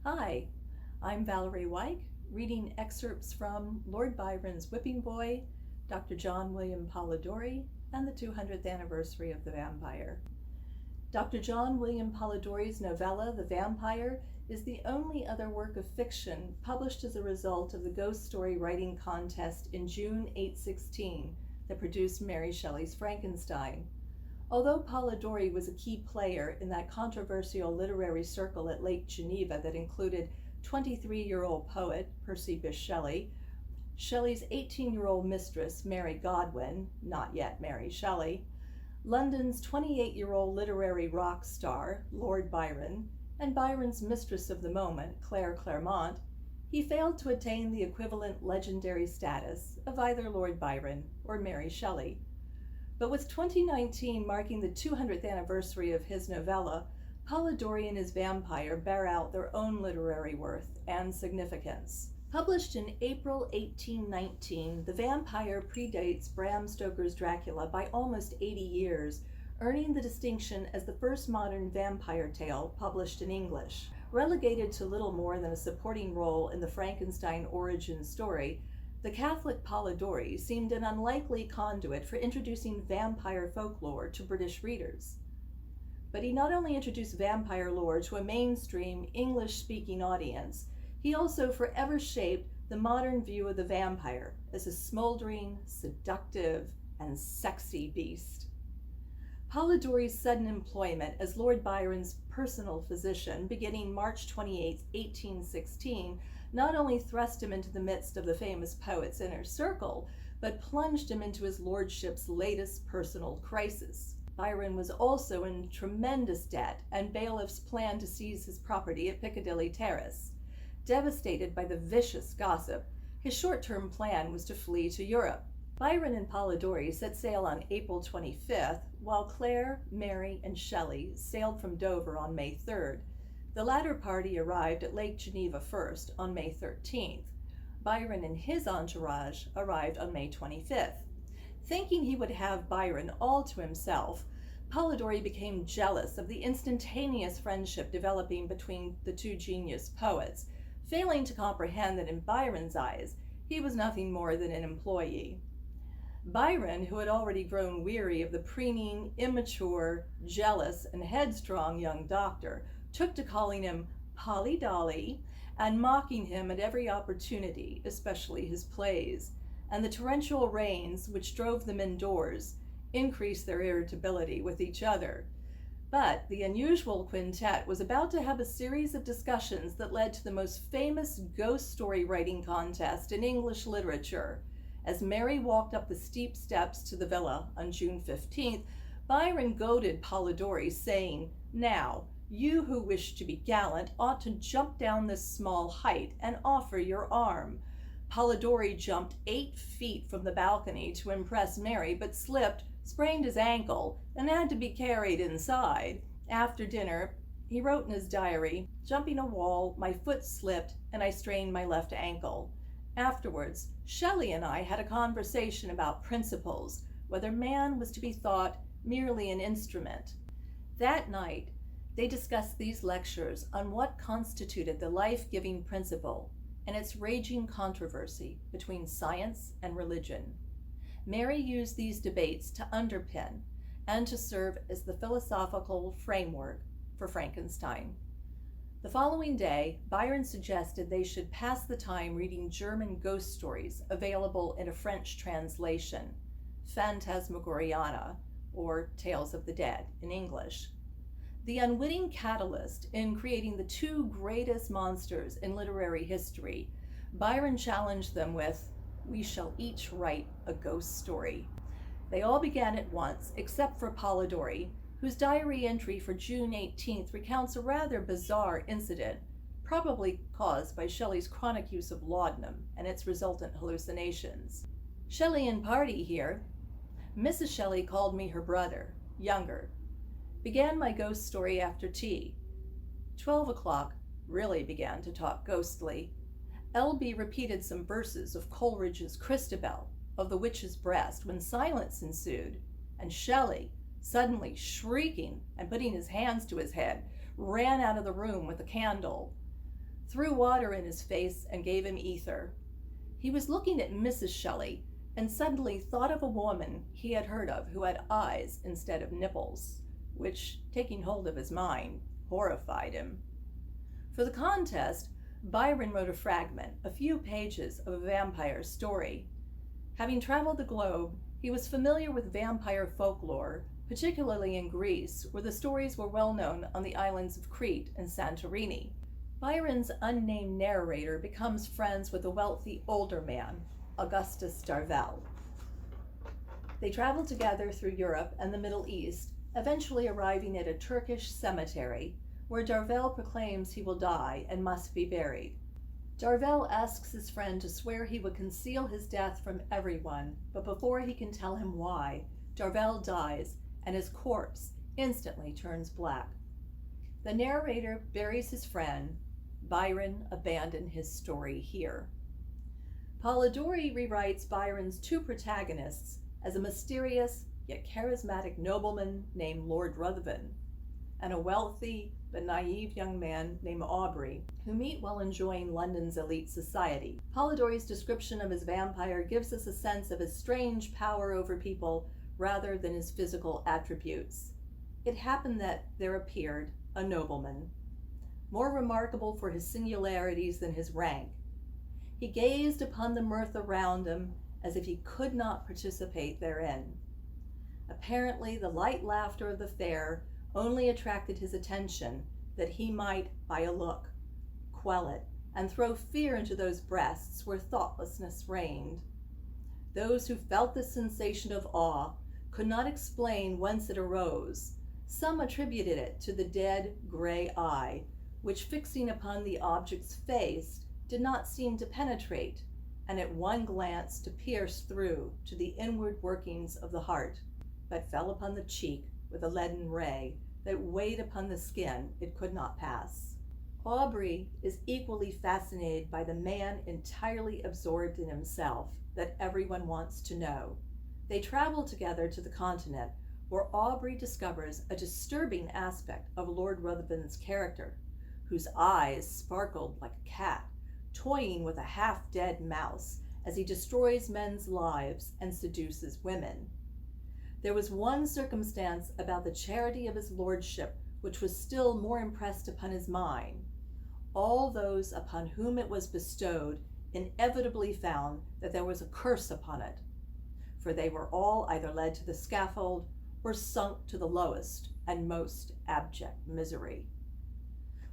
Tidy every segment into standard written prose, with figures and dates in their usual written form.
Hi, I'm Valerie Weich, reading excerpts from Lord Byron's Whipping Boy, Dr. John William Polidori, and the 200th anniversary of the Vampyre. Dr. John William Polidori's novella, The Vampyre, is the only other work of fiction published as a result of the ghost story writing contest in June 816 that produced Mary Shelley's Frankenstein. Although Polidori was a key player in that controversial literary circle at Lake Geneva that included 23-year-old poet Percy Bysshe Shelley, Shelley's 18-year-old mistress Mary Godwin, not yet Mary Shelley, London's 28-year-old literary rock star Lord Byron, and Byron's mistress of the moment, Claire Clairmont, he failed to attain the equivalent legendary status of either Lord Byron or Mary Shelley. But with 2019 marking the 200th anniversary of his novella, Polidori and his Vampyre bear out their own literary worth and significance. Published in April 1819, The Vampyre predates Bram Stoker's Dracula by almost 80 years, earning the distinction as the first modern vampire tale published in English. Relegated to little more than a supporting role in the Frankenstein origin story, the Catholic Polidori seemed an unlikely conduit for introducing vampire folklore to British readers. But he not only introduced vampire lore to a mainstream English-speaking audience, he also forever shaped the modern view of the vampire as a smoldering, seductive, and sexy beast. Polidori's sudden employment as Lord Byron's personal physician beginning March 28, 1816, not only thrust him into the midst of the famous poet's inner circle, but plunged him into his lordship's latest personal crisis. Byron was also in tremendous debt, and bailiffs planned to seize his property at Piccadilly Terrace. Devastated by the vicious gossip, his short-term plan was to flee to Europe. Byron and Polidori set sail on April 25th, while Claire, Mary, and Shelley sailed from Dover on May 3rd. The latter party arrived at Lake Geneva first on May 13th. Byron and his entourage arrived on May 25th. Thinking he would have Byron all to himself, Polidori became jealous of the instantaneous friendship developing between the two genius poets, failing to comprehend that in Byron's eyes, he was nothing more than an employee. Byron, who had already grown weary of the preening, immature, jealous, and headstrong young doctor, took to calling him Polly-Dolly and mocking him at every opportunity, especially his plays, and the torrential rains which drove them indoors increased their irritability with each other. But the unusual quintet was about to have a series of discussions that led to the most famous ghost story writing contest in English literature. As Mary walked up the steep steps to the villa on June 15th, Byron goaded Polidori, saying, "Now, you who wish to be gallant ought to jump down this small height and offer your arm." Polidori jumped 8 feet from the balcony to impress Mary, but slipped, sprained his ankle, and had to be carried inside. After dinner, he wrote in his diary, "Jumping a wall, my foot slipped and I strained my left ankle." Afterwards, Shelley and I had a conversation about principles, whether man was to be thought merely an instrument. That night, they discussed these lectures on what constituted the life-giving principle and its raging controversy between science and religion. Mary used these debates to underpin and to serve as the philosophical framework for Frankenstein. The following day, Byron suggested they should pass the time reading German ghost stories available in a French translation, Phantasmagoriana, or Tales of the Dead in English. The unwitting catalyst in creating the two greatest monsters in literary history, Byron challenged them with, "We shall each write a ghost story." They all began at once, except for Polidori, whose diary entry for June 18th recounts a rather bizarre incident, probably caused by Shelley's chronic use of laudanum and its resultant hallucinations. "Shelley and party here. Mrs. Shelley called me her brother, younger. Began my ghost story after tea. 12 o'clock, really began to talk ghostly. L.B. repeated some verses of Coleridge's Christabel, of the Witch's Breast, when silence ensued, and Shelley, suddenly shrieking and putting his hands to his head, ran out of the room with a candle. threw water in his face, and gave him ether. He was looking at Mrs. Shelley and suddenly thought of a woman he had heard of who had eyes instead of nipples, which, taking hold of his mind, horrified him. For the contest, Byron wrote a fragment, a few pages of a vampire story. Having traveled the globe, he was familiar with vampire folklore, particularly in Greece, where the stories were well known on the islands of Crete and Santorini. Byron's unnamed narrator becomes friends with a wealthy older man, Augustus Darvel. They travel together through Europe and the Middle East, eventually arriving at a Turkish cemetery, where Darvel proclaims he will die and must be buried. Darvel asks his friend to swear he would conceal his death from everyone, but before he can tell him why, Darvel dies and his corpse instantly turns black. The narrator buries his friend. Byron abandoned his story here. Polidori rewrites Byron's two protagonists as a mysterious yet charismatic nobleman named Lord Ruthven and a wealthy but naive young man named Aubrey, who meet while enjoying London's elite society. Polidori's description of his vampire gives us a sense of his strange power over people rather than his physical attributes. It happened that there appeared a nobleman, more remarkable for his singularities than his rank. He gazed upon the mirth around him as if he could not participate therein. Apparently, the light laughter of the fair only attracted his attention that he might, by a look, quell it and throw fear into those breasts where thoughtlessness reigned. Those who felt the sensation of awe could not explain whence it arose. Some attributed it to the dead gray eye, which, fixing upon the object's face, did not seem to penetrate, and at one glance to pierce through to the inward workings of the heart, but fell upon the cheek with a leaden ray that weighed upon the skin it could not pass. Aubrey is equally fascinated by the man entirely absorbed in himself that everyone wants to know. They travel together to the continent, where Aubrey discovers a disturbing aspect of Lord Ruthven's character, whose eyes sparkled like a cat, toying with a half-dead mouse as he destroys men's lives and seduces women. There was one circumstance about the charity of his lordship which was still more impressed upon his mind. All those upon whom it was bestowed inevitably found that there was a curse upon it, for they were all either led to the scaffold or sunk to the lowest and most abject misery.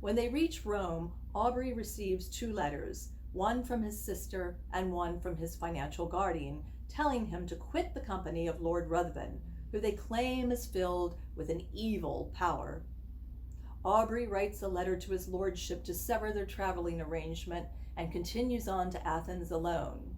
When they reach Rome, Aubrey receives two letters, one from his sister and one from his financial guardian, telling him to quit the company of Lord Ruthven, who they claim is filled with an evil power. Aubrey writes a letter to his lordship to sever their traveling arrangement and continues on to Athens alone.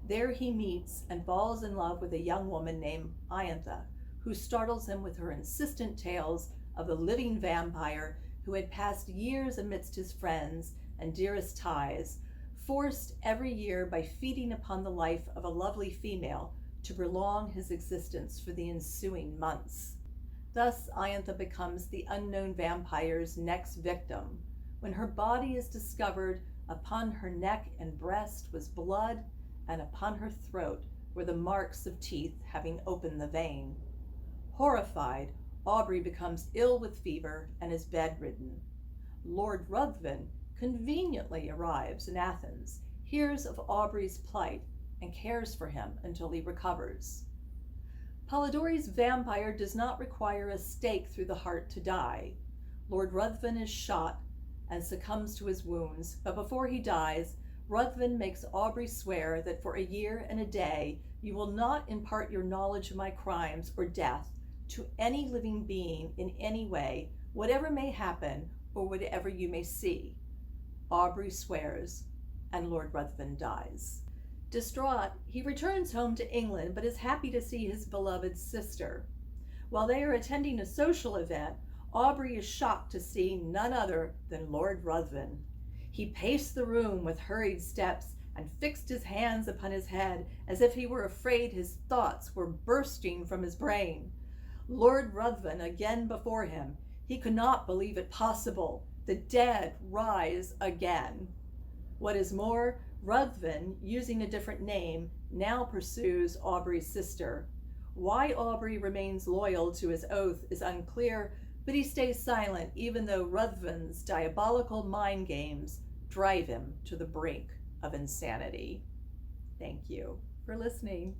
There he meets and falls in love with a young woman named Iantha, who startles him with her insistent tales of the living vampire who had passed years amidst his friends and dearest ties, forced every year by feeding upon the life of a lovely female to prolong his existence for the ensuing months. Thus, Iantha becomes the unknown vampire's next victim. When her body is discovered, upon her neck and breast was blood, and upon her throat were the marks of teeth having opened the vein. Horrified, Aubrey becomes ill with fever and is bedridden. Lord Ruthven conveniently arrives in Athens, hears of Aubrey's plight, and cares for him until he recovers. Polidori's vampire does not require a stake through the heart to die. Lord Ruthven is shot and succumbs to his wounds, but before he dies, Ruthven makes Aubrey swear that for a year and a day you will not impart your knowledge of my crimes or death to any living being in any way, whatever may happen or whatever you may see. Aubrey swears, and Lord Ruthven dies. Distraught, he returns home to England, but is happy to see his beloved sister. While they are attending a social event, Aubrey is shocked to see none other than Lord Ruthven. He paced the room with hurried steps and fixed his hands upon his head as if he were afraid his thoughts were bursting from his brain. Lord Ruthven again before him. He could not believe it possible. The dead rise again. What is more, Ruthven, using a different name, now pursues Aubrey's sister. Why Aubrey remains loyal to his oath is unclear, but he stays silent even though Ruthven's diabolical mind games drive him to the brink of insanity. Thank you for listening.